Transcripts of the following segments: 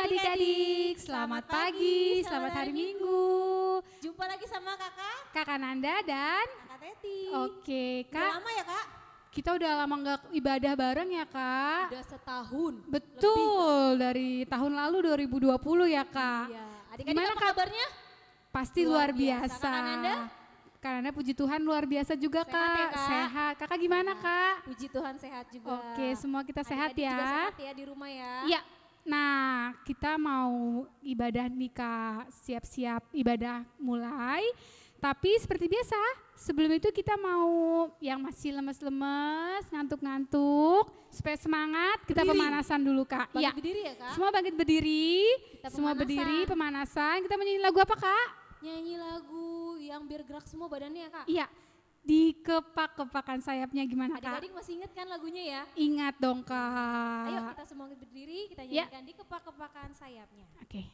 adik-adik, selamat pagi, selamat hari Minggu. Jumpa lagi sama Kakak Nanda dan Kakak Teti. Oke, Udah Kak. lama ya Kak? Kita udah lama nggak ibadah bareng ya Kak. Udah setahun. Betul, dari tahun lalu 2020 ya Kak. Iya. Adik-adik Gimana, apa Kak? kabarnya? Pasti luar biasa. Kakak Nanda? Karena puji Tuhan luar biasa juga Sehat Kak. ya, Kak? Sehat. Kakak gimana Kak? Puji Tuhan sehat juga. Oke, semua kita sehat Adik-adik juga ya. sehat ya di rumah ya. Iya. Nah, kita mau ibadah nih Kak, siap-siap ibadah mulai. Tapi seperti biasa, sebelum itu kita mau yang masih lemes-lemes, ngantuk-ngantuk, supaya semangat, kita Berdiri. pemanasan dulu Kak. Bangkit Iya. berdiri ya Kak? Semua bangkit berdiri, Kita semua pemanasan. berdiri, pemanasan. Kita menyanyi lagu apa Kak? Nyanyi lagu yang biar gerak semua badannya ya Kak? Iya, di kepak-kepakan sayapnya gimana Kak? Adik-adik masih ingat kan lagunya ya? Ingat dong Kak. Ayo kita semua berdiri, kita Ya. nyanyikan di kepak-kepakan sayapnya. Oke.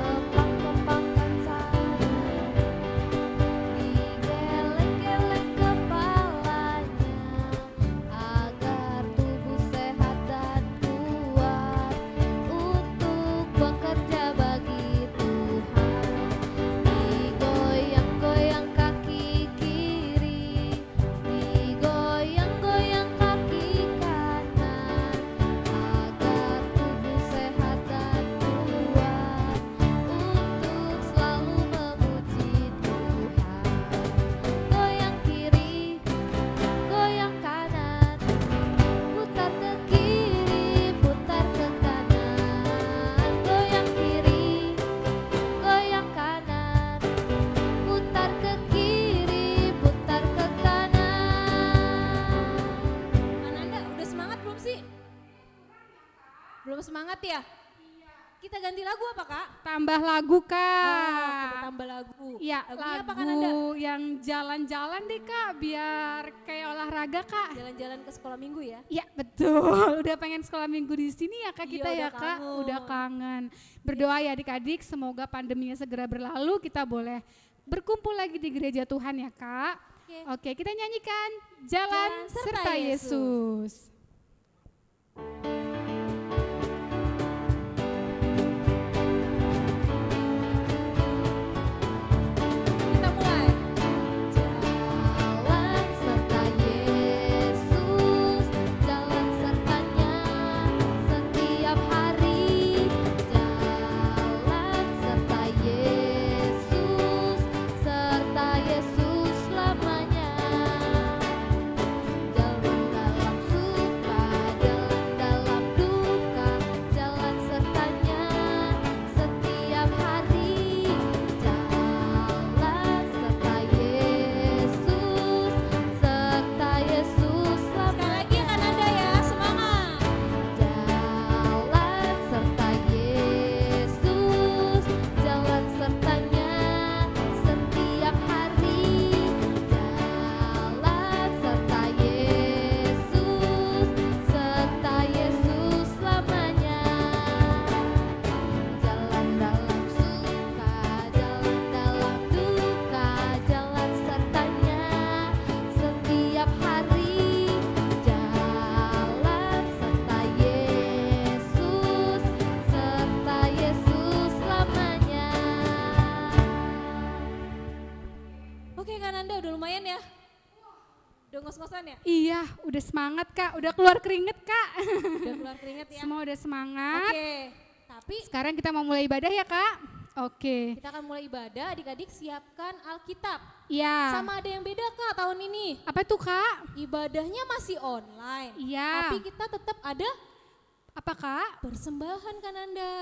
Kepak-kepakan sayap, digeleng-geleng kepalanya, agar tubuh sehat dan kuat untuk bekerja bagi Tuhan. Digoyang-goyang kaki kiri, digoyang-goyang kaki kanan, agar tubuh sehat dan kuat untuk selalu memuji Tuhan. Goyang kiri, goyang kanan, putar ke kiri, putar ke kanan. Goyang kiri, goyang kanan, putar ke kiri, putar ke kanan. Ananda udah semangat belum sih? Belum semangat ya? Kita ganti lagu apa Kak? Tambah lagu Oh, kita Kak. tambah lagu. Iya, Lagunya apa Kak Nanda? lagu yang jalan-jalan deh Kak, biar kayak olahraga Kak. Jalan-jalan ke sekolah minggu ya? Iya betul, udah pengen sekolah minggu di sini ya Kak Iya, kita ya udah Kak, kangen. udah kangen. Berdoa ya adik-adik, semoga pandeminya segera berlalu, kita boleh berkumpul lagi di gereja Tuhan ya Kak. Oke. Oke, kita nyanyikan Jalan Jalan serta serta Yesus. Kita mulai. Jalan serta Yesus, jalan sertanya setiap hari. Jalan serta Yesus selamanya. Jalan dalam suka, jalan dalam duka, jalan sertanya setiap hari. Jalan serta Yesus Sekali lagi selamanya. Kak Nanda ya, semangat. Jalan serta Yesus, jalan sertanya setiap hari. Jalan serta Yesus selamanya. Jalan dalam suka, jalan dalam duka, jalan sertanya setiap hari. Jalan serta Yesus selamanya. Oke Kak Nanda udah lumayan ya? Udah ngos-ngosan ya? Iya, udah semangat Kak, udah keluar keringet Kak. Udah keluar keringet ya? Semua udah semangat. Oke, tapi Sekarang kita mau mulai ibadah ya Kak. Oke, kita akan mulai ibadah, adik-adik siapkan Alkitab. iya. Sama ada yang beda Kak tahun ini. Apa tuh Kak? Ibadahnya masih online. Iya. Tapi kita tetap ada Apa Kak? persembahan Kak Nanda.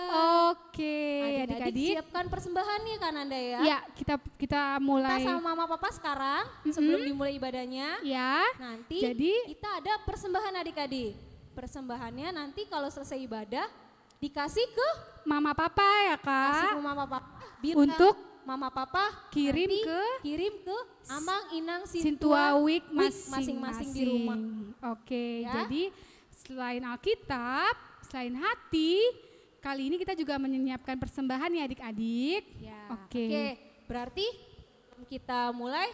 Oke, Adik-adik adik-adik. siapkan persembahannya Kak Nanda ya. Ya, kita Kita mulai. sama mama papa sekarang sebelum dimulai ibadahnya. Ya. Nanti Jadi- kita ada persembahan adik-adik. Persembahannya nanti kalau selesai ibadah dikasih ke Mama Papa ya kasih Kak. ke mama papa. Biar Untuk mama papa kirim nanti ke kirim ke Amang Inang Sintua Week masing-masing di rumah. Oke, Ya. jadi selain Alkitab, selain hati, kali ini kita juga menyiapkan persembahan ya adik-adik. Ya. Oke. Berarti kita mulai,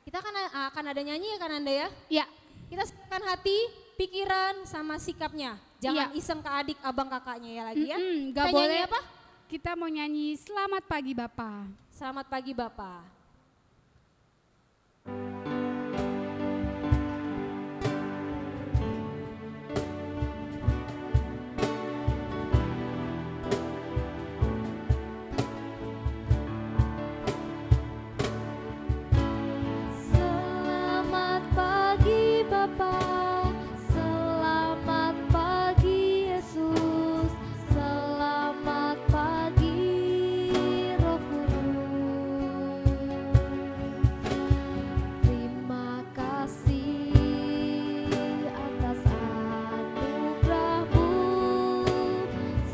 kita akan ada nyanyi ya Kananda ya? Ya, Kita siapkan hati, pikiran, sama sikapnya. Jangan Iya. iseng ke adik, abang, kakaknya ya lagi ya. nggak Kita boleh. nyanyi apa? Kita mau nyanyi Selamat Pagi Bapak. Selamat pagi Bapak. Selamat pagi Bapa, selamat pagi Yesus, selamat pagi Roh Kudus. Terima kasih atas anugerah-Mu,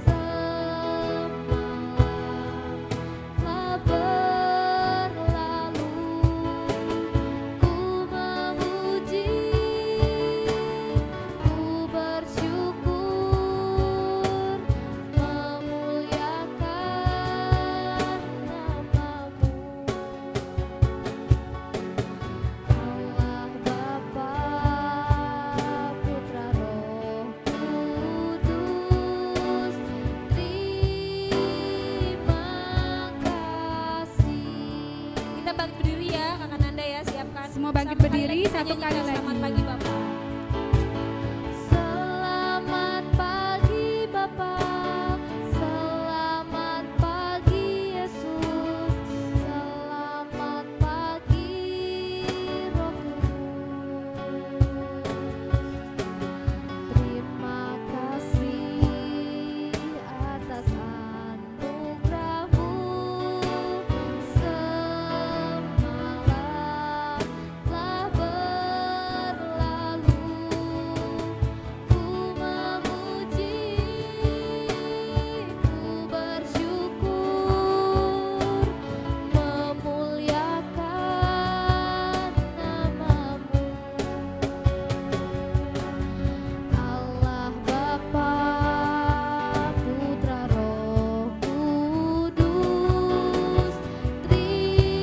semalam telah berlalu. Ku memuji, ku bersyukur, memuliakan nama-Mu. Allah Bapa, Putra Roh Kudus, terima kasih. Kita bangkit berdiri ya Kak Nanda ya, siapkan. Semua bangkit Satu berdiri, kita satu nyanyikan kali lagi. Selamat pagi Bapak. Selamat pagi Bapa, selamat pagi Yesus, selamat pagi Roh Kudus. Terima kasih atas anugerah-Mu, semalam telah berlalu. Ku memuji, ku bersyukur, memuliakan nama-Mu. Allah Bapa, Putra Roh Kudus,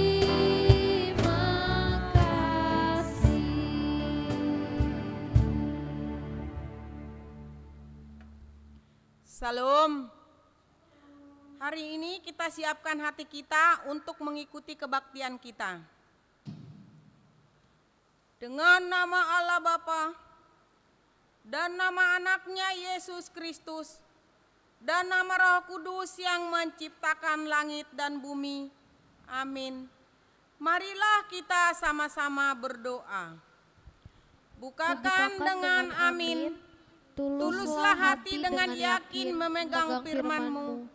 terima kasih. Salam. Hari ini kita siapkan hati kita untuk mengikuti kebaktian kita. Dengan nama Allah Bapa dan nama anaknya Yesus Kristus dan nama Roh Kudus yang menciptakan langit dan bumi. Amin. Marilah kita sama-sama berdoa. Bukakan dengan amin. Tuluslah hati dengan yakin memegang firman-Mu.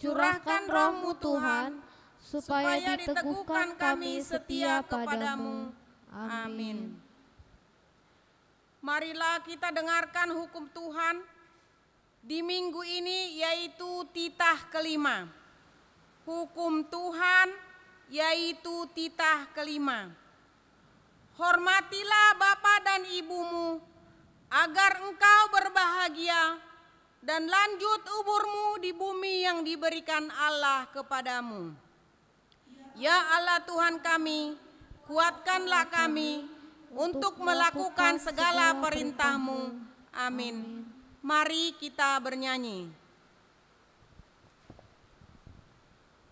Curahkan roh-Mu Tuhan, supaya diteguhkan kami setia kepadamu. Amin. Marilah kita dengarkan hukum Tuhan di minggu ini, yaitu titah kelima. Hukum Tuhan yaitu titah kelima. Hormatilah bapa dan ibumu, agar engkau berbahagia dan lanjut umurmu di bumi yang diberikan Allah kepadamu. Ya Allah Tuhan kami, kuatkanlah kami untuk melakukan segala perintah-Mu. Amin. Mari kita bernyanyi.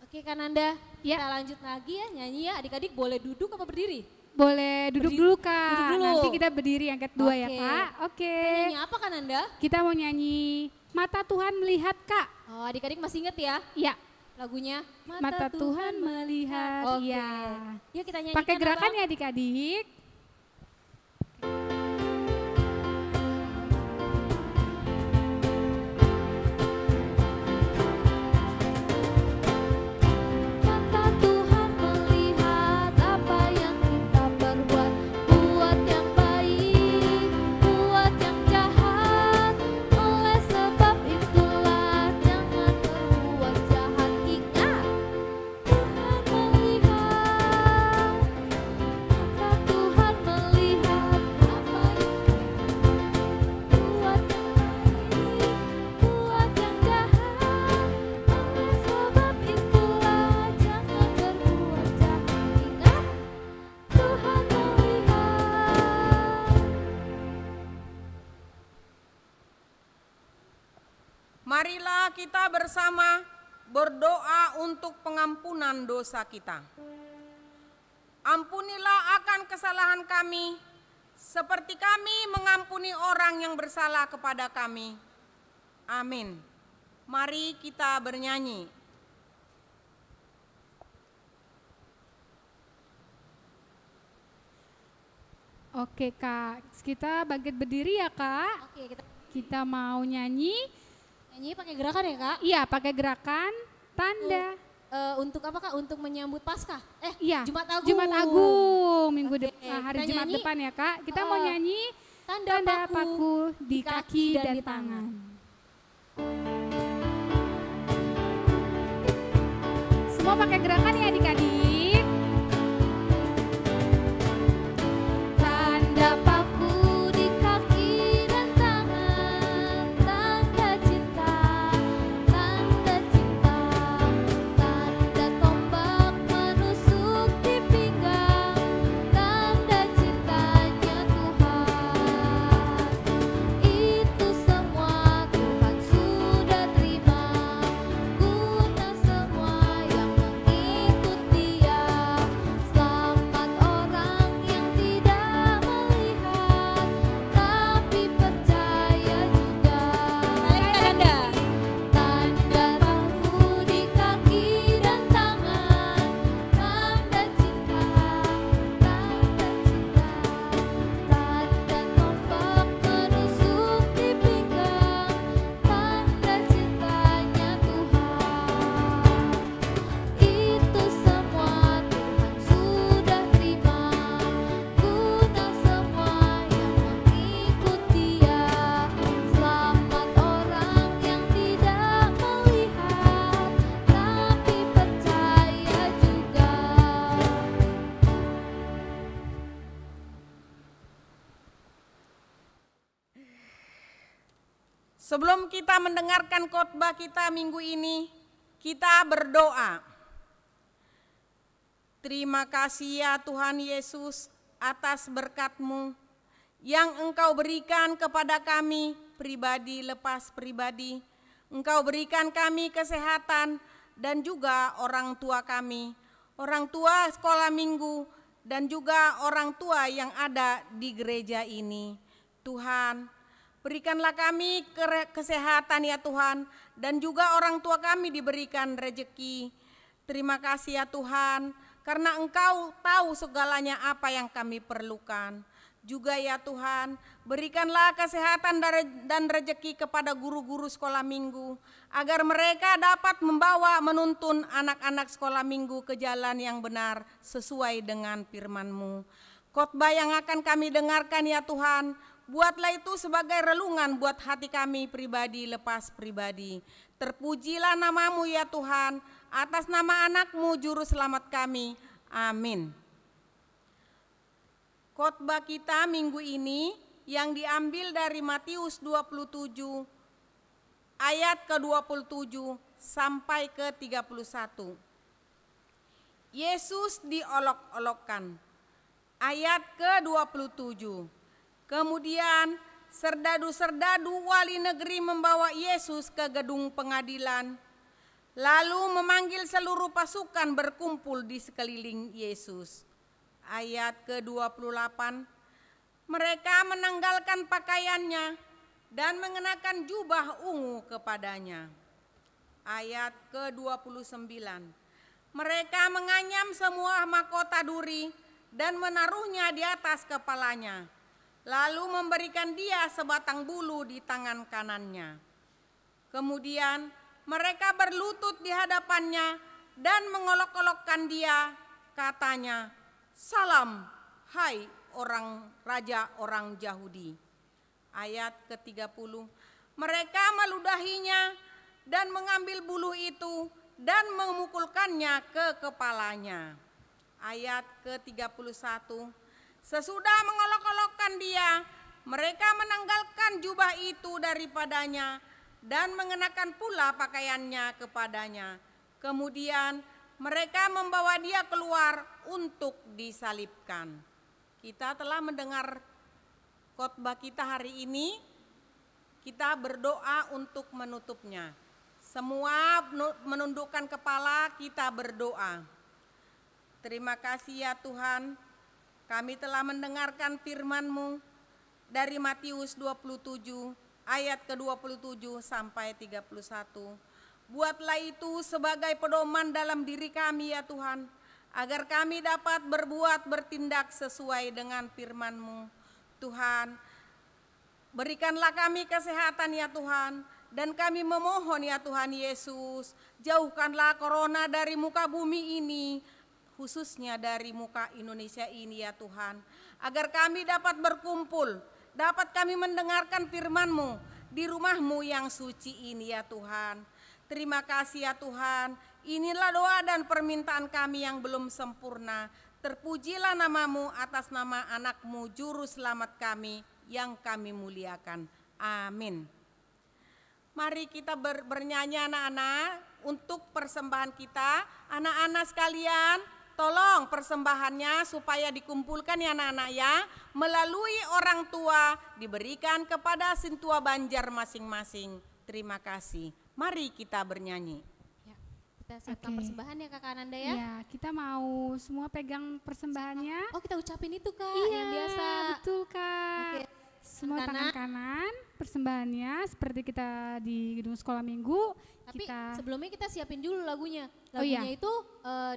Oke Kak Nanda, Ya. kita lanjut lagi ya nyanyi ya. Adik-adik boleh duduk apa berdiri? Boleh duduk Berdiri- dulu Kak. duduk dulu. Nanti kita berdiri yang kedua ya Oke. Kak. Oke. Nyanyi apa Kak Nanda? Kita mau nyanyi Mata Tuhan Melihat Kak. Oh adik-adik masih inget ya Ya, lagunya? Mata Tuhan Melihat. Oke. Iya. Yuk kita nyanyikan. Pakai gerakan Abang. ya adik-adik. Mata Tuhan melihat apa yang kita perbuat, buat yang baik, buat yang jahat. Oleh sebab itulah jangan berbuat jahat. Ingat, Tuhan melihat, mata Tuhan kita bersama berdoa untuk pengampunan dosa kita. Ampunilah akan kesalahan kami, seperti kami mengampuni orang yang bersalah kepada kami. Amin. Mari kita bernyanyi. Oke Kak, kita bangkit berdiri ya Kak. Oke, Kita mau nyanyi. nyanyi pakai gerakan ya Kak? Iya, pakai gerakan tanda. Untuk apa Kak? Untuk menyambut Paskah? Iya, Jumat Agung. Jumat Agung minggu Oke, depan, hari kita Jumat nyanyi. depan ya Kak. Kita mau nyanyi Tanda paku di kaki dan di tangan. Semua pakai gerakan ya adik-adik. Tanda paku di kaki dan tangan, tanda cinta, tanda cinta, tanda tombak menusuk di pinggang, tanda cintanya Tuhan. Itu semua Tuhan sudah terima, guna semua yang mengikut Dia. Selamat orang yang tidak melihat, tapi percaya juga. Tanda. Tanda paku di kaki dan tangan, tanda cinta, tanda tombak menusuk di pinggang, tanda cintanya Tuhan. Itu semua Tuhan sudah terima, guna semua yang mengikut Dia. Selamat orang yang tidak melihat, tapi percaya juga. Sebelum kita mendengarkan khotbah kita minggu ini, kita berdoa. Terima kasih ya Tuhan Yesus atas berkat-Mu yang Engkau berikan kepada kami pribadi lepas pribadi. Engkau berikan kami kesehatan dan juga orang tua kami, orang tua sekolah minggu dan juga orang tua yang ada di gereja ini. Tuhan, berikanlah kami kesehatan ya Tuhan, dan juga orang tua kami diberikan rezeki. Terima kasih ya Tuhan, karena Engkau tahu segalanya apa yang kami perlukan. Juga ya Tuhan, berikanlah kesehatan dan rezeki kepada guru-guru sekolah minggu, agar mereka dapat membawa menuntun anak-anak sekolah minggu ke jalan yang benar sesuai dengan firman-Mu. Khotbah yang akan kami dengarkan ya Tuhan, buatlah itu sebagai relungan buat hati kami pribadi lepas pribadi. Terpujilah nama-Mu ya Tuhan, atas nama anak-Mu Juru Selamat kami. Amin. Khotbah kita minggu ini yang diambil dari Matius 27 ayat ke-27 sampai ke-31. Yesus diolok-olokkan. Ayat ke-27. Kemudian serdadu-serdadu wali negeri membawa Yesus ke gedung pengadilan, lalu memanggil seluruh pasukan berkumpul di sekeliling Yesus. Ayat ke-28, mereka menanggalkan pakaiannya dan mengenakan jubah ungu kepadanya. Ayat ke-29, mereka menganyam semua mahkota duri dan menaruhnya di atas kepalanya, lalu memberikan dia sebatang bulu di tangan kanannya. Kemudian mereka berlutut di hadapannya dan mengolok-olokkan dia, katanya, "Salam, hai orang raja orang Yahudi." Ayat ke-30, mereka meludahinya dan mengambil bulu itu dan memukulkannya ke kepalanya. Ayat ke-31, sesudah mengolok-olokkan dia, mereka menanggalkan jubah itu daripadanya dan mengenakan pula pakaiannya kepadanya. Kemudian mereka membawa dia keluar untuk disalibkan. Kita telah mendengar khotbah kita hari ini, kita berdoa untuk menutupnya. Semua menundukkan kepala, kita berdoa. Terima kasih ya Tuhan, kami telah mendengarkan firman-Mu dari Matius 27 ayat ke-27 sampai 31. Buatlah itu sebagai pedoman dalam diri kami ya Tuhan, agar kami dapat bertindak sesuai dengan firman-Mu. Tuhan, berikanlah kami kesehatan ya Tuhan, dan kami memohon ya Tuhan Yesus, jauhkanlah corona dari muka bumi ini, khususnya dari muka Indonesia ini ya Tuhan, agar kami dapat berkumpul, dapat kami mendengarkan firman-Mu di rumah-Mu yang suci ini ya Tuhan. Terima kasih ya Tuhan, inilah doa dan permintaan kami yang belum sempurna. Terpujilah nama-Mu atas nama anak-Mu Juru Selamat kami yang kami muliakan. Amin. Mari kita bernyanyi anak-anak untuk persembahan kita. Anak-anak sekalian, tolong persembahannya supaya dikumpulkan ya anak-anak ya. Melalui orang tua diberikan kepada Sintua Banjar masing-masing. Terima kasih. Mari kita bernyanyi. Ya, kita siapkan persembahan ya Kakak Ananda ya. Ya, kita mau semua pegang persembahannya. Oh, kita ucapin itu Kak, Iya, yang biasa. betul Kak. Oke. Semua Tangan tangan kanan, persembahannya seperti kita di gedung sekolah minggu. Tapi kita, sebelumnya kita siapin dulu lagunya. Oh, iya. Lagunya itu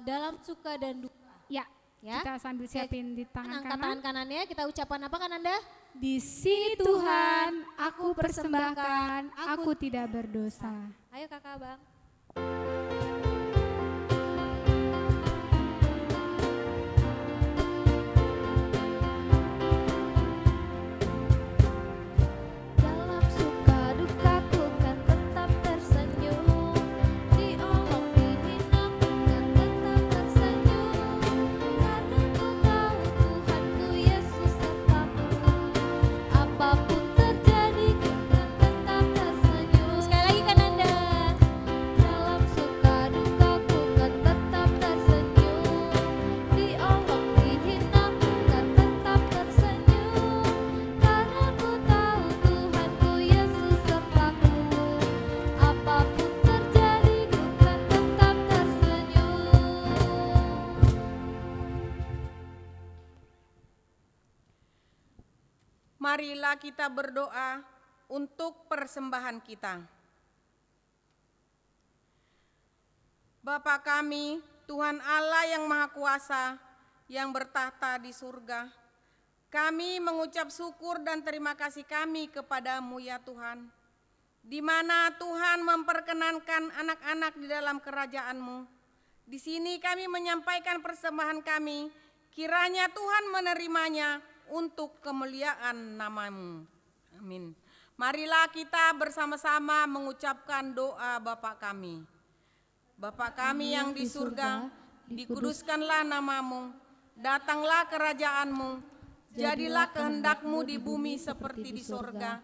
dalam suka dan duka. ya, Ya. kita sambil siapin di tangan Angkat kanan. tangan kanannya, kita ucapan apa kan Anda? Di sini Tuhan, aku persembahkan, aku tidak berdosa. Ayo Kakak Bang. Dalam suka dukaku kan tetap tersenyum, diolok dihina ku kan tetap tersenyum, karena ku tahu Tuhanku Yesus sertaku, apapun terjadi ku kan tetap tersenyum. Sekali lagi kan Anda. Dalam suka dukaku kan tetap tersenyum, diolok dihina ku kan tetap tersenyum, karena ku tahu Tuhanku Yesus sertaku, apapun terjadi ku kan tetap tersenyum. Marilah kita berdoa untuk persembahan kita. Bapa kami, Tuhan Allah yang Maha Kuasa, yang bertahta di surga, kami mengucap syukur dan terima kasih kami kepadamu ya Tuhan, di mana Tuhan memperkenankan anak-anak di dalam kerajaan-Mu. Di sini kami menyampaikan persembahan kami, kiranya Tuhan menerimanya untuk kemuliaan nama-Mu. Amin. Marilah kita bersama-sama mengucapkan doa Bapa kami. Bapa kami yang di surga, dikuduskanlah nama-Mu, datanglah kerajaan-Mu, jadilah kehendak-Mu di bumi seperti di sorga.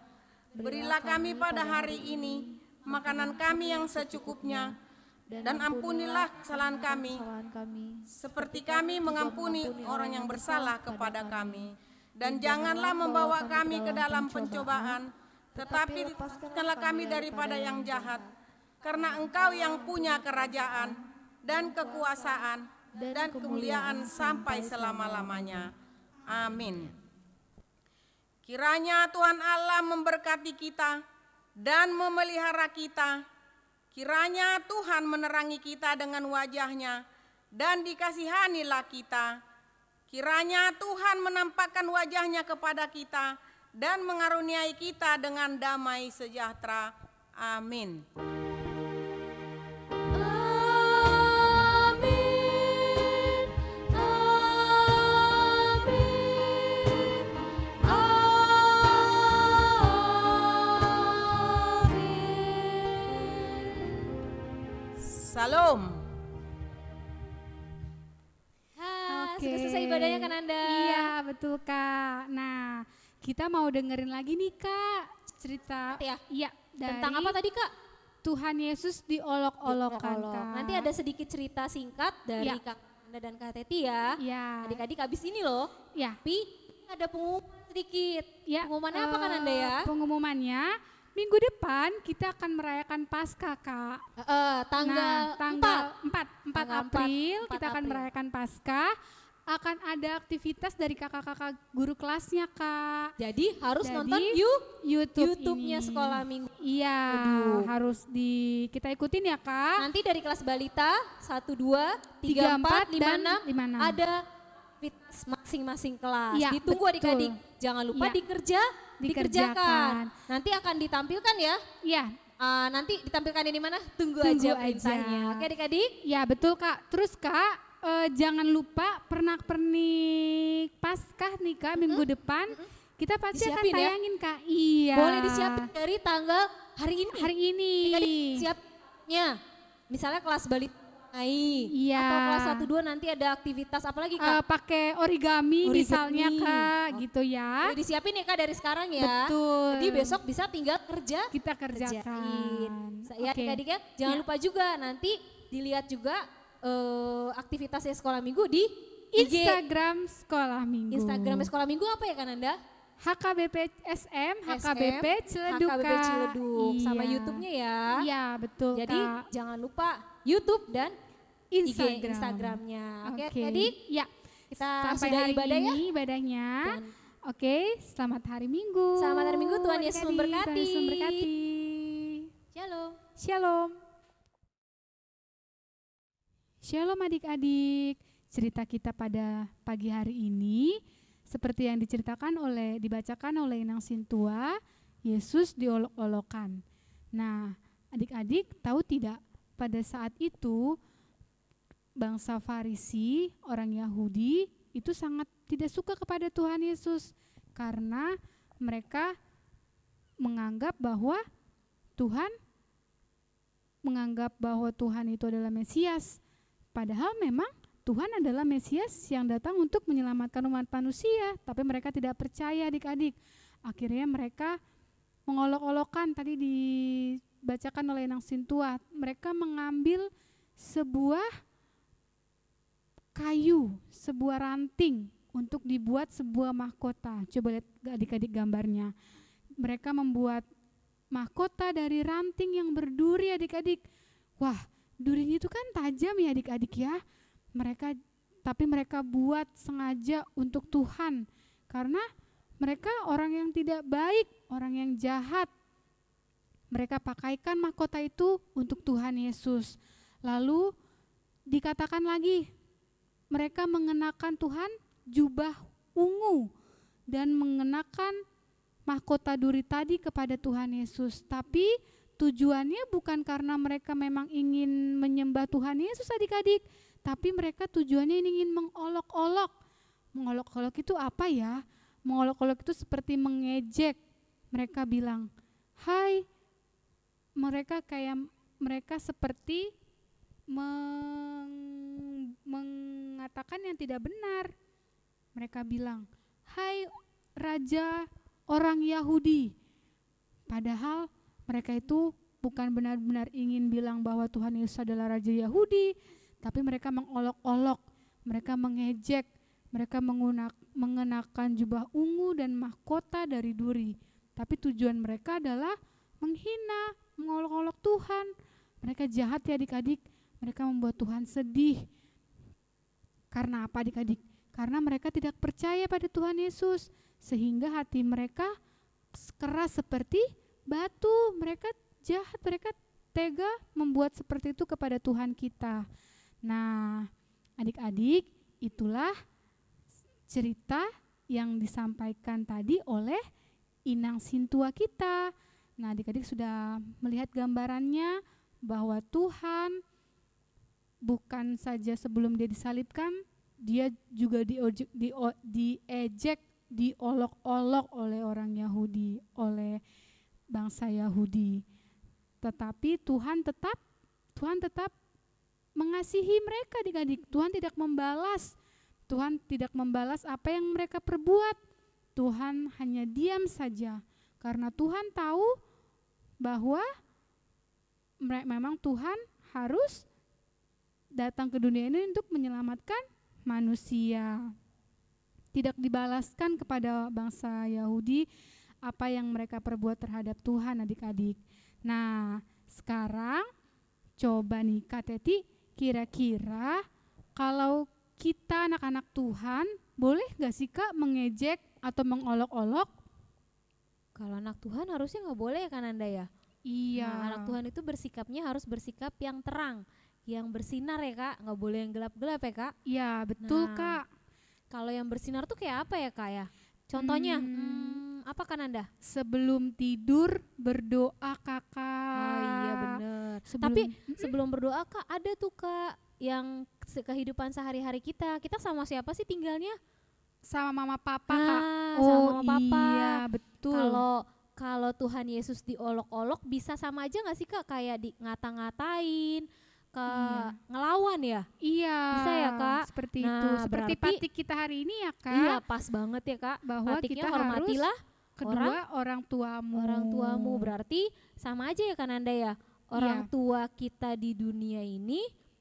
Berilah kami pada hari ini makanan kami yang secukupnya, dan ampunilah kesalahan kami, seperti kami mengampuni orang yang bersalah kepada kami. Dan janganlah membawa kami ke dalam pencobaan, tetapi lepaskanlah kami daripada yang jahat. Karena Engkau yang punya kerajaan dan kekuasaan dan kemuliaan sampai selama-lamanya. Amin. Kiranya Tuhan Allah memberkati kita dan memelihara kita. Kiranya Tuhan menerangi kita dengan wajah-Nya dan dikasihanilah kita. Kiranya Tuhan menampakkan wajah-Nya kepada kita dan mengaruniai kita dengan damai sejahtera. Amin. Amin, amin, amin. Salam. Sudah selesai ibadahnya kan Anda? Iya, betul Kak. Nah, kita mau dengerin lagi nih Kak cerita. Ya? Iya, Tentang dari apa tadi Kak? Tuhan Yesus diolok-olokkan Diolok. Kak. Nanti ada sedikit cerita singkat dari Ya. Kak Anda dan Kak Teti ya. Iya. Adik-adik habis ini loh. Ya. Tapi ada pengumuman sedikit. Ya, Pengumumannya apa kan Anda ya? Pengumumannya minggu depan kita akan merayakan Paskah, Kak. Tanggal tanggal 4 Tanggal April 4 kita akan April. merayakan Paskah. Akan ada aktivitas dari kakak-kakak guru kelasnya, Kak. Jadi harus Jadi, nonton YouTube-nya ini. Sekolah Minggu. Iya, Waduh. harus kita ikutin ya, Kak. Nanti dari kelas balita 1, 2, 3, 4, 5, 6 5, 6. ada aktivitas masing-masing kelas. Iya, Ditunggu betul. adik-adik. Jangan lupa Iya. dikerjakan. Dikerjakan. Nanti akan ditampilkan ya. Iya, Nanti ditampilkan di mana? Tunggu Tunggu aja aja. perintahnya. Oke adik-adik? ya betul, Kak. Terus, Kak, jangan lupa pernak-pernik Paskah nih, Kak, minggu depan. Kita pasti akan Disiapin ya? tayangin, Kak. Iya. Boleh disiapin dari tanggal hari ini. Hari ini. Adik-adik siapnya. Misalnya kelas balita Iya. atau kelas 1, 2 nanti ada aktivitas apa lagi Kak? Pakai origami misalnya, Kak, Oh. gitu ya. Boleh disiapin ya Kak dari sekarang ya. Betul. Jadi besok bisa tinggal Kita kerjakan. kerjain. Ya Oke. adik-adik ya, jangan Ya. lupa juga nanti dilihat juga aktivitasnya sekolah minggu di IG. Instagram Sekolah Minggu. Instagram sekolah minggu apa ya kan Anda? HKBP SM, HKBP Ciledug, HKBP Kak. Ciledug, sama Iya. YouTube-nya ya. Iya, betul, Jadi Kak. jangan lupa YouTube dan IG Instagram. Instagramnya. Oke Oke. tadi Ya. kita Sampai sudah hari ibadah ya. ini ibadahnya. Dan Oke, selamat hari Minggu. Selamat hari Minggu, Tuhan Yesus Adik-adik, memberkati. Tuhan Yesus memberkati. Shalom. Shalom. Shalom adik-adik. Cerita kita pada pagi hari ini seperti yang dibacakan oleh Inang Sintua, Yesus diolok-olokan. Nah, adik-adik tahu tidak, pada saat itu bangsa Farisi, orang Yahudi itu sangat tidak suka kepada Tuhan Yesus karena mereka menganggap bahwa Tuhan itu adalah Mesias. Padahal memang Tuhan adalah Mesias yang datang untuk menyelamatkan umat manusia, tapi mereka tidak percaya adik-adik. Akhirnya mereka mengolok-olokkan, tadi dibacakan oleh Nang Sintua, mereka mengambil sebuah kayu, sebuah ranting untuk dibuat sebuah mahkota. Coba lihat adik-adik gambarnya. Mereka membuat mahkota dari ranting yang berduri adik-adik. Wah, durinya itu kan tajam ya adik-adik ya. Tapi mereka buat sengaja untuk Tuhan. Karena mereka orang yang tidak baik, orang yang jahat. Mereka pakaikan mahkota itu untuk Tuhan Yesus. Lalu dikatakan lagi, mereka mengenakan Tuhan jubah ungu dan mengenakan mahkota duri tadi kepada Tuhan Yesus. Tapi tujuannya bukan karena mereka memang ingin menyembah Tuhan Yesus adik-adik, tapi mereka tujuannya ingin mengolok-olok. Mengolok-olok itu apa ya? Mengolok-olok itu seperti mengejek. Mereka bilang, hai, mereka seperti mengatakan yang tidak benar. Mereka bilang, hai Raja orang Yahudi. Padahal mereka itu bukan benar-benar ingin bilang bahwa Tuhan Yesus adalah Raja Yahudi, tapi mereka mengolok-olok, mereka mengejek, mereka mengenakan jubah ungu dan mahkota dari duri. Tapi tujuan mereka adalah menghina, mengolok-olok Tuhan. Mereka jahat ya adik-adik, mereka membuat Tuhan sedih. Karena apa adik-adik? Karena mereka tidak percaya pada Tuhan Yesus, sehingga hati mereka keras seperti batu. Mereka jahat, mereka tega membuat seperti itu kepada Tuhan kita. Nah, adik-adik, itulah cerita yang disampaikan tadi oleh Inang Sintua kita. Nah, adik-adik sudah melihat gambarannya bahwa Tuhan bukan saja sebelum dia disalibkan, dia juga diejek, diolok-olok oleh orang Yahudi, oleh bangsa Yahudi. Tetapi Tuhan tetap mengasihi mereka adik-adik. Tuhan tidak membalas apa yang mereka perbuat. Tuhan hanya diam saja karena Tuhan tahu bahwa memang Tuhan harus datang ke dunia ini untuk menyelamatkan manusia. Tidak dibalaskan kepada bangsa Yahudi apa yang mereka perbuat terhadap Tuhan adik-adik. Nah, sekarang coba nih Kak Teti, kira-kira kalau kita anak-anak Tuhan, boleh gak sih Kak mengejek atau mengolok-olok? Kalau anak Tuhan harusnya nggak boleh ya Kananda ya? Iya. Nah, anak Tuhan itu bersikapnya harus bersikap yang terang, yang bersinar ya Kak, nggak boleh yang gelap-gelap ya Kak. Iya, betul Nah, Kak. Kalau yang bersinar tuh kayak apa ya Kak ya? Contohnya, apa Kananda? Sebelum tidur berdoa Kakak. Oh iya bener. Sebelum- Tapi sebelum berdoa Kak, ada tuh Kak yang kehidupan sehari-hari kita sama siapa sih tinggalnya? Sama mama papa Kak. Sama mama papa. Iya, betul. Kalau Tuhan Yesus diolok-olok bisa sama aja nggak sih Kak, kayak di ngata-ngatain, ngelawan ya? Iya. Bisa ya, Kak? Seperti Nah, itu. Seperti berarti- patik kita hari ini ya Kak. Iya pas banget ya Kak. Bahwa Patiknya kita hormatilah Kedua orang tuamu. orang tuamu, berarti sama aja ya Kananda ya. Orang Iya. tua kita di dunia ini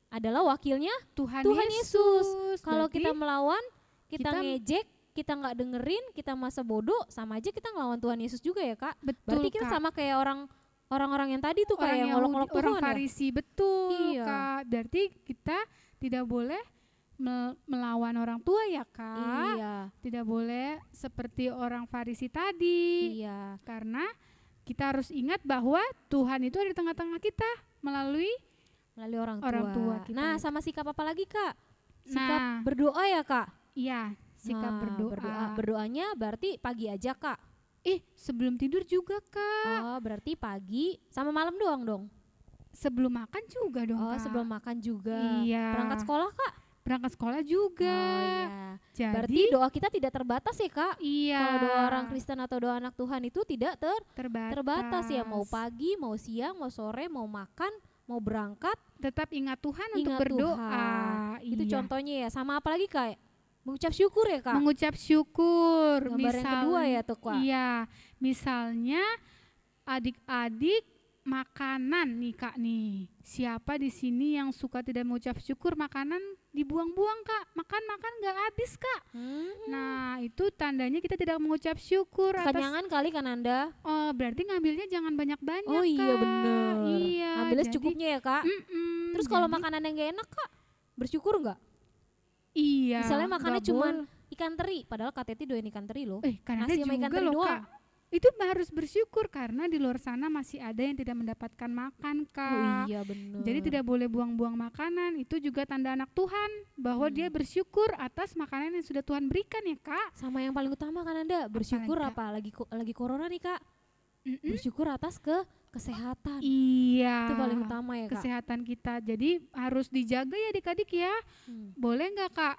adalah wakilnya Tuhan, Tuhan Yesus. Kalau Berarti kita melawan, kita kita- ngejek, kita nggak dengerin, kita masa bodoh, sama aja kita ngelawan Tuhan Yesus juga ya Kak. betul Berarti kita Kak. sama kayak orang-orang yang tadi tuh orang kayak yang Yahudi, ngolok-ngolok orang Tuhan ya. Farisi, betul Iya. Kak. Berarti kita tidak boleh melawan orang tua ya Kak. Iya, Tidak boleh seperti orang Farisi tadi. iya. Karena kita harus ingat bahwa Tuhan itu ada di tengah-tengah kita melalui Melalui orang tua. Orang tua kita. Nah, sama sikap apa lagi Kak? Sikap Nah. berdoa ya Kak? iya sikap Nah, berdoa. Berdoanya berarti pagi aja Kak? Sebelum tidur juga Kak. Oh, berarti pagi sama malam doang dong? Sebelum makan juga dong Oh, Kak. sebelum makan juga. Iya. Berangkat sekolah Kak? Berangkat sekolah juga. Oh iya. Jadi Berarti doa kita tidak terbatas ya Kak? iya. Kalau doa orang Kristen atau doa anak Tuhan itu tidak terbatas ya. Mau pagi, mau siang, mau sore, mau makan, mau berangkat. Tetap ingat Tuhan untuk Ingat berdoa. Tuhan. Itu Iya. contohnya ya. Sama apa lagi Kak? Mengucap syukur ya Kak? Mengucap syukur. Gambar yang kedua ya tuh Kak? Iya, misalnya adik-adik makanan nih Kak nih. Siapa di sini yang suka tidak mengucap syukur, makanan dibuang-buang Kak. Makan-makan nggak habis Kak. Nah, itu tandanya kita tidak mengucap syukur atas. Kekenyangan kali kan Anda? Oh, berarti ngambilnya jangan banyak-banyak Oh iya Kak. bener. Iya. Ambilnya jadi- secukupnya ya Kak? Terus kalau makanan yang gak enak Kak, bersyukur nggak? iya. Misalnya makannya nggak cuman boleh. ikan teri, padahal Kak Teti doyan ikan teri loh. Karena nasi sama ikan juga teri loh doang. Kak. Itu harus bersyukur karena di luar sana masih ada yang tidak mendapatkan makan Kak. Oh iya bener. Jadi tidak boleh buang-buang makanan. Itu juga tanda anak Tuhan bahwa dia bersyukur atas makanan yang sudah Tuhan berikan ya Kak. Sama yang paling utama kan Anda, bersyukur lagi, Kak? apa? Lagi corona nih Kak. Bersyukur atas kesehatan. Iya. Itu paling utama ya Kak. Kesehatan kita. Jadi harus dijaga ya adik-adik ya. Boleh nggak Kak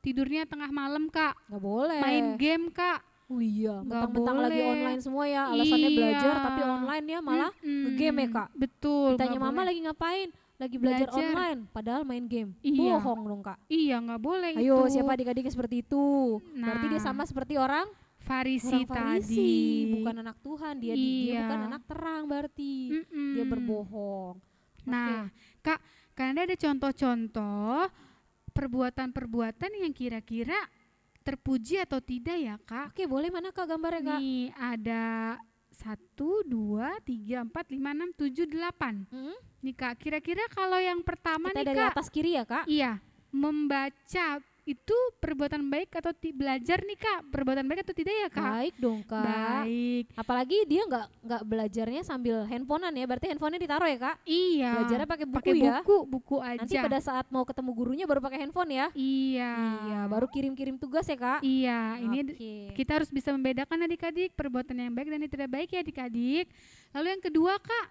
tidurnya tengah malam Kak? Nggak boleh. Main game Kak? Oh iya, Nggak mentang-mentang lagi boleh. online semua ya, alasannya Iya. belajar tapi online ya malah nge-game ya Kak. Betul. Ditanya nggak mama boleh. lagi ngapain? Lagi belajar Belajar. online, padahal main game. Iya. Bohong dong Kak. Iya nggak boleh Ayo itu. siapa adik-adiknya seperti itu? Berarti dia Nah. sama seperti orang Farisi Farisi, tadi. bukan anak Tuhan. Dia Iya. bukan anak terang berarti. Dia berbohong. Nah, Kak, kan ada contoh-contoh perbuatan-perbuatan yang kira-kira terpuji atau tidak ya Kak? Oke, boleh mana Kak gambarnya Kak? Nih ada 1, 2, 3, 4, 5, 6, 7, 8. Hmm? Nih Kak, kira-kira kalau yang pertama Kita nih dari Kak, atas kiri ya Kak? iya, membaca itu perbuatan baik atau belajar nih Kak, perbuatan baik atau tidak ya Kak? Baik dong Kak. Baik. Apalagi dia nggak belajarnya sambil handphonean ya, berarti handphonenya ditaruh ya Kak? Iya. Belajarnya pakai buku Pakai ya? buku aja. Nanti pada saat mau ketemu gurunya baru pakai handphone ya? Iya. Iya, baru kirim-kirim tugas ya Kak? Iya, ini Oke. kita harus bisa membedakan adik-adik perbuatan yang baik dan yang tidak baik ya adik-adik. Lalu yang kedua Kak,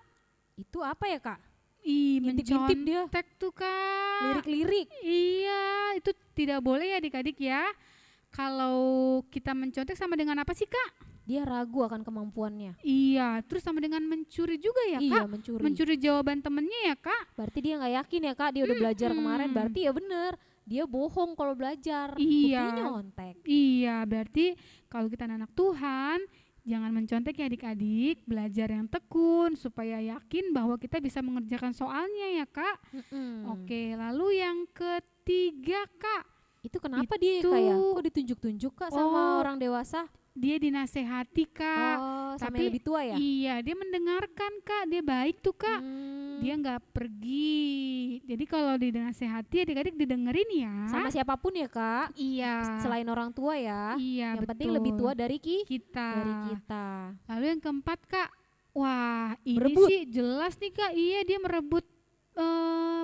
Itu apa ya Kak? mencontek Ngintip-ngintip dia. tuh Kak. Lirik-lirik. Iya, itu tidak boleh ya adik-adik ya. Kalau kita mencontek sama dengan apa sih Kak? Dia ragu akan kemampuannya. Iya, terus sama dengan mencuri juga ya Iya, Kak? mencuri. Mencuri jawaban temennya ya Kak? Berarti dia nggak yakin ya Kak, dia udah belajar kemarin, berarti ya bener. Dia bohong kalau belajar. Iya. Buktinya nyontek. Iya, berarti kalau kita anak Tuhan, jangan mencontek ya adik-adik, belajar yang tekun supaya yakin bahwa kita bisa mengerjakan soalnya ya Kak. Oke, lalu yang ketiga Kak, Itu kenapa dia Itu- kayak kok ditunjuk-tunjuk Kak sama Oh. orang dewasa? dia dinasehati Kak. Oh, sama Tapi yang lebih tua ya? iya, dia mendengarkan Kak, dia baik tuh Kak. Dia nggak pergi. Jadi kalau dinasehati adik-adik didengerin ya. Sama siapapun ya Kak? Iya. Selain orang tua ya? Iya, Yang penting lebih tua dari kita. dari kita. Lalu yang keempat Kak, wah ini Berebut. sih jelas nih Kak, iya dia merebut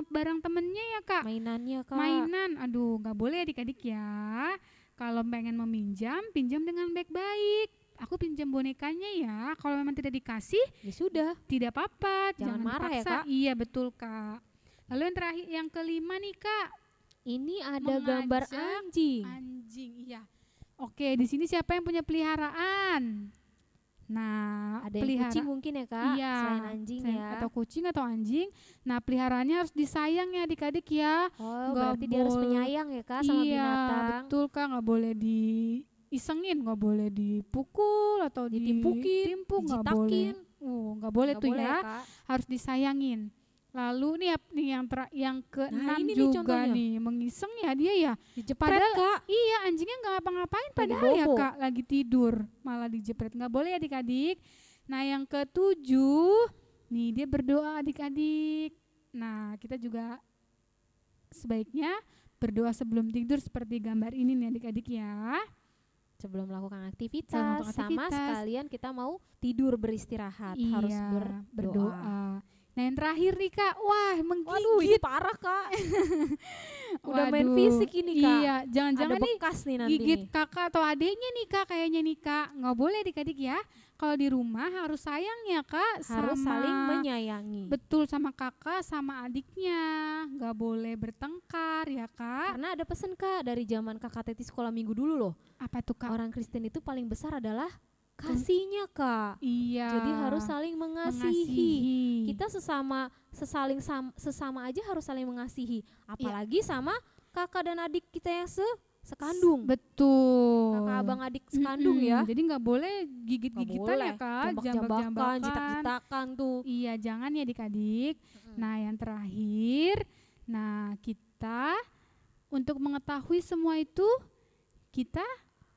barang temennya ya Kak. Mainannya Kak. Mainan, aduh nggak boleh adik-adik ya. Kalau pengen meminjam, pinjam dengan baik-baik. Aku pinjam bonekanya ya, kalau memang tidak dikasih, Ya sudah. tidak apa-apa. Jangan marah ya, dipaksa. Kak. Iya betul Kak. Lalu yang terakhir, yang kelima nih Kak, Ini ada gambar Mengajak anjing. anjing. Iya. Oke, di sini siapa yang punya peliharaan? Nah, Ada yang kucing mungkin ya Kak? Iya, Selain anjing ya. atau kucing atau anjing. Nah, peliharaannya harus disayang ya adik-adik ya. Oh, nggak berarti dia harus boleh. penyayang ya Kak sama Iya, binatang. betul Kak, nggak boleh diisengin, nggak boleh dipukul atau Ditimpukin, ditimpuk, nggak boleh. dijitakin. Nggak boleh Nggak tuh boleh ya, Kak. harus disayangin. Lalu nih, yang keenam ini nih juga contohnya. nih, mengiseng ya dia ya. Dijepret Padahal Kak. iya, anjingnya nggak ngapa-ngapain Lagi padahal ya bobo. Kak lagi tidur malah dijepret. Nggak boleh adik-adik. Nah yang ketujuh nih dia berdoa adik-adik. Nah kita juga sebaiknya berdoa sebelum tidur seperti gambar ini nih adik-adik ya. Sebelum melakukan aktivitas, Sebelum melakukan sama aktivitas. sekalian kita mau tidur beristirahat harus Iya, berdoa. Nah yang terakhir nih Kak, wah menggigit. Waduh, ini parah Kak. Udah main Waduh, fisik ini Kak. Iya, jangan-jangan Ada nih bekas nih nanti gigit nih. kakak atau adiknya nih Kak, kayaknya nih Kak. Nggak boleh adik-adik ya. Kalau di rumah harus sayang ya Kak. Harus sama- saling menyayangi. Betul, sama kakak sama adiknya. Nggak boleh bertengkar ya Kak. Karena ada pesan Kak dari zaman Kakak Teti sekolah minggu dulu loh. Apa tuh Kak? Orang Kristen itu paling besar adalah kasihnya Kak. Iya. Jadi harus saling mengasihi. Kita sesama aja harus saling mengasihi. Apalagi sama kakak dan adik kita yang sekandung. Betul. Kakak abang adik sekandung ya. Jadi nggak boleh Nggak gigit-gigitan boleh. ya Kak. Jambak-jambakan, Jambak-jambakan. jitak-jitakan tuh. Iya, jangan ya adik-adik. Nah, yang terakhir, nah kita untuk mengetahui semua itu kita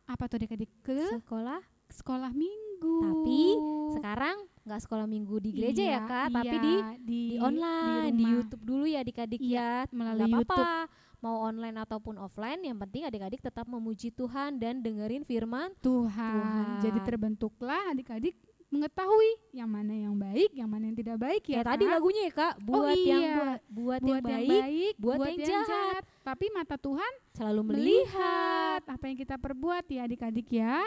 apa tuh adik-adik ke Sekolah. sekolah minggu. Tapi sekarang nggak sekolah minggu di gereja ya Iya, Kak, tapi iya, di online, di rumah. YouTube dulu ya adik-adik Iya, ya. melalui Nggak YouTube. apa-apa, mau online ataupun offline, yang penting adik-adik tetap memuji Tuhan dan dengerin firman. Tuhan. Jadi Tuhan. terbentuklah adik-adik mengetahui yang mana yang baik, yang mana yang tidak baik ya. Kayak tadi Kak? lagunya ya Kak, buat iya. yang buat yang baik, buat yang jahat. Tapi mata Tuhan selalu melihat. melihat apa yang kita perbuat ya adik-adik ya.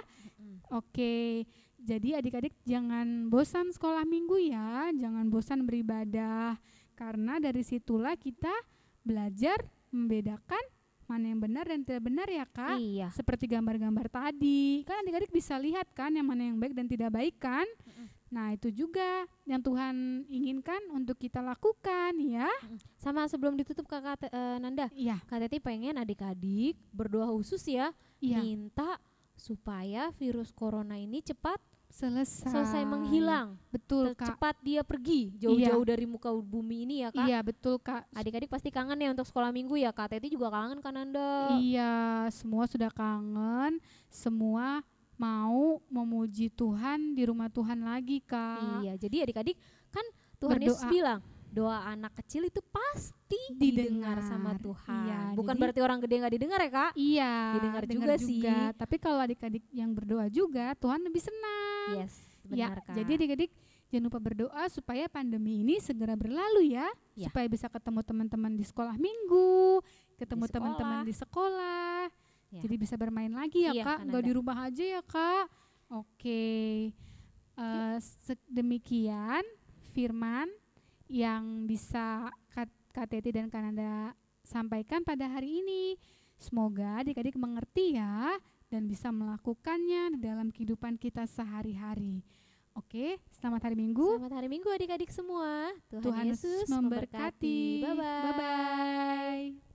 Oke, jadi adik-adik jangan bosan sekolah minggu ya, jangan bosan beribadah. Karena dari situlah kita belajar membedakan mana yang benar dan tidak benar ya Kak. Iya. Seperti gambar-gambar tadi, kan adik-adik bisa lihat kan yang mana yang baik dan tidak baik kan. Nah itu juga yang Tuhan inginkan untuk kita lakukan ya. Sama sebelum ditutup Nanda, Iya, Kak Teti pengen adik-adik berdoa khusus ya, iya. minta supaya virus corona ini cepat Selesai menghilang. Betul Kak. Cepat dia pergi jauh-jauh dari muka bumi ini ya Kak. Iya betul Kak. Adik-adik pasti kangen ya untuk sekolah minggu ya. Kak Teti juga kangen kan Nanda? Iya, semua sudah kangen, semua mau memuji Tuhan di rumah Tuhan lagi Kak. Iya, jadi adik-adik kan Tuhan Berdoa. Yesus bilang doa anak kecil itu pasti didengar sama Didengar. Tuhan. Iya, Bukan jadi- berarti orang gede nggak didengar ya Kak? Iya, Didengar dengar juga sih. Tapi kalau adik-adik yang berdoa juga, Tuhan lebih senang. Yes, benar Ya, Kak. jadi adik-adik jangan lupa berdoa supaya pandemi ini segera berlalu ya, Ya. supaya bisa ketemu teman-teman di sekolah minggu, ketemu Di teman-teman sekolah. di sekolah, Ya. jadi bisa bermain lagi ya Iya, Kak, Kak nggak Nanda. di rumah aja ya Kak. Oke, demikian firman yang bisa Kak Teti dan Kak Nanda sampaikan pada hari ini. Semoga adik-adik mengerti ya dan bisa melakukannya dalam kehidupan kita sehari-hari. Oke, selamat hari Minggu. Selamat hari Minggu adik-adik semua. Tuhan, Tuhan Yesus Yesus memberkati. Bye-bye. Bye-bye.